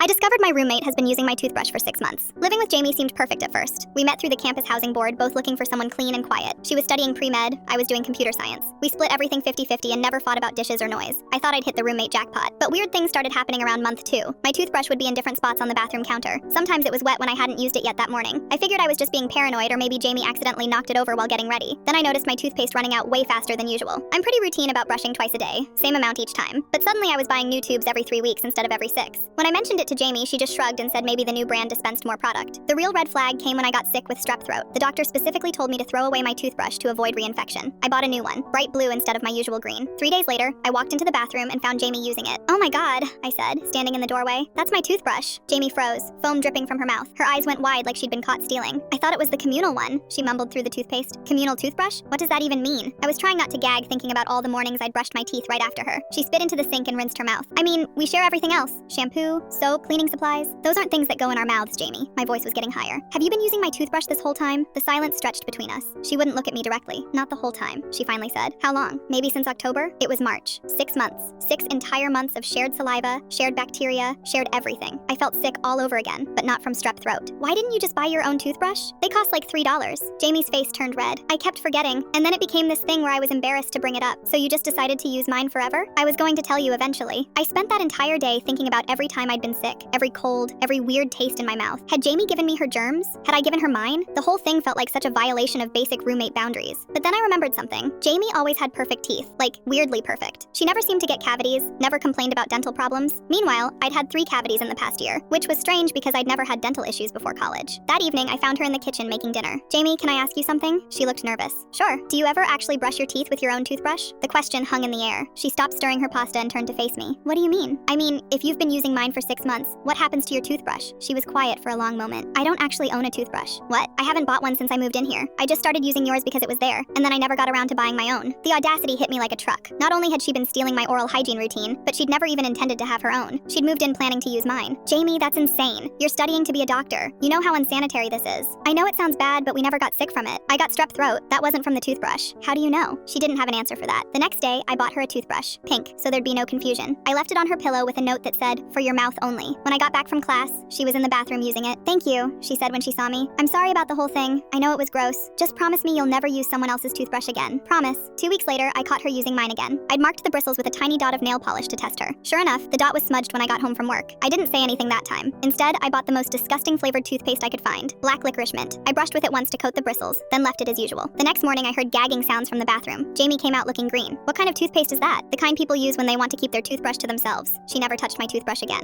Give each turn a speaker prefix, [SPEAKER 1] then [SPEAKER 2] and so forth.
[SPEAKER 1] I discovered my roommate has been using my toothbrush for 6 months. Living with Jamie seemed perfect at first. We met through the campus housing board, both looking for someone clean and quiet. She was studying pre-med, I was doing computer science. We split everything 50-50 and never fought about dishes or noise. I thought I'd hit the roommate jackpot. But weird things started happening around month 2. My toothbrush would be in different spots on the bathroom counter. Sometimes it was wet when I hadn't used it yet that morning. I figured I was just being paranoid, or maybe Jamie accidentally knocked it over while getting ready. Then I noticed my toothpaste running out way faster than usual. I'm pretty routine about brushing twice a day, same amount each time. But suddenly I was buying new tubes every 3 weeks instead of every 6. When I mentioned it to Jamie, she just shrugged and said maybe the new brand dispensed more product. The real red flag came when I got sick with strep throat. The doctor specifically told me to throw away my toothbrush to avoid reinfection. I bought a new one, bright blue instead of my usual green. 3 days later, I walked into the bathroom and found Jamie using it. "Oh my god," I said, standing in the doorway. "That's my toothbrush." Jamie froze, foam dripping from her mouth. Her eyes went wide like she'd been caught stealing. "I thought it was the communal one," she mumbled through the toothpaste. "Communal toothbrush? What does that even mean?" I was trying not to gag, thinking about all the mornings I'd brushed my teeth right after her. She spit into the sink and rinsed her mouth. "I mean, we share everything else. Shampoo, soap, cleaning supplies. Those aren't things that go in our mouths, Jamie." My voice was getting higher. "Have you been using my toothbrush this whole time?" The silence stretched between us. She wouldn't look at me directly. "Not the whole time," she finally said. "How long? Maybe since October?" It was March. 6 months. 6 entire months of shared saliva, shared bacteria, shared everything. I felt sick all over again, but not from strep throat. "Why didn't you just buy your own toothbrush? They cost like $3. Jamie's face turned red. "I kept forgetting, and then it became this thing where I was embarrassed to bring it up. "So you just decided to use mine forever?" "I was going to tell you eventually." I spent that entire day thinking about every time I'd been sick, every cold, every weird taste in my mouth. Had Jamie given me her germs? Had I given her mine? The whole thing felt like such a violation of basic roommate boundaries. But then I remembered something. Jamie always had perfect teeth, like weirdly perfect. She never seemed to get cavities, never complained about dental problems. Meanwhile, I'd had 3 cavities in the past year, which was strange because I'd never had dental issues before college. That evening, I found her in the kitchen making dinner. "Jamie, can I ask you something?" She looked nervous. "Sure. Do you ever actually brush your teeth with your own toothbrush?" The question hung in the air. She stopped stirring her pasta and turned to face me. "What do you mean?" "I mean, if you've been using mine for 6 months, what happens to your toothbrush?" She was quiet for a long moment. "I don't actually own a toothbrush." "What? I haven't bought one since I moved in here. I just started using yours because it was there, and then I never got around to buying my own." The audacity hit me like a truck. Not only had she been stealing my oral hygiene routine, but she'd never even intended to have her own. She'd moved in planning to use mine. "Jamie, that's insane. You're studying to be a doctor. You know how unsanitary this is." "I know it sounds bad, but we never got sick from it. I got strep throat. That wasn't from the toothbrush." "How do you know?" She didn't have an answer for that. The next day, I bought her a toothbrush, pink, so there'd be no confusion. I left it on her pillow with a note that said, "For your mouth only." When I got back from class, she was in the bathroom using it. "Thank you," she said when she saw me. "I'm sorry about the whole thing. I know it was gross. Just promise me you'll never use someone else's toothbrush again." "Promise." 2 weeks later, I caught her using mine again. I'd marked the bristles with a tiny dot of nail polish to test her. Sure enough, the dot was smudged when I got home from work. I didn't say anything that time. Instead, I bought the most disgusting flavored toothpaste I could find, black licorice mint. I brushed with it once to coat the bristles, then left it as usual. The next morning, I heard gagging sounds from the bathroom. Jamie came out looking green. "What kind of toothpaste is that?" "The kind people use when they want to keep their toothbrush to themselves." She never touched my toothbrush again.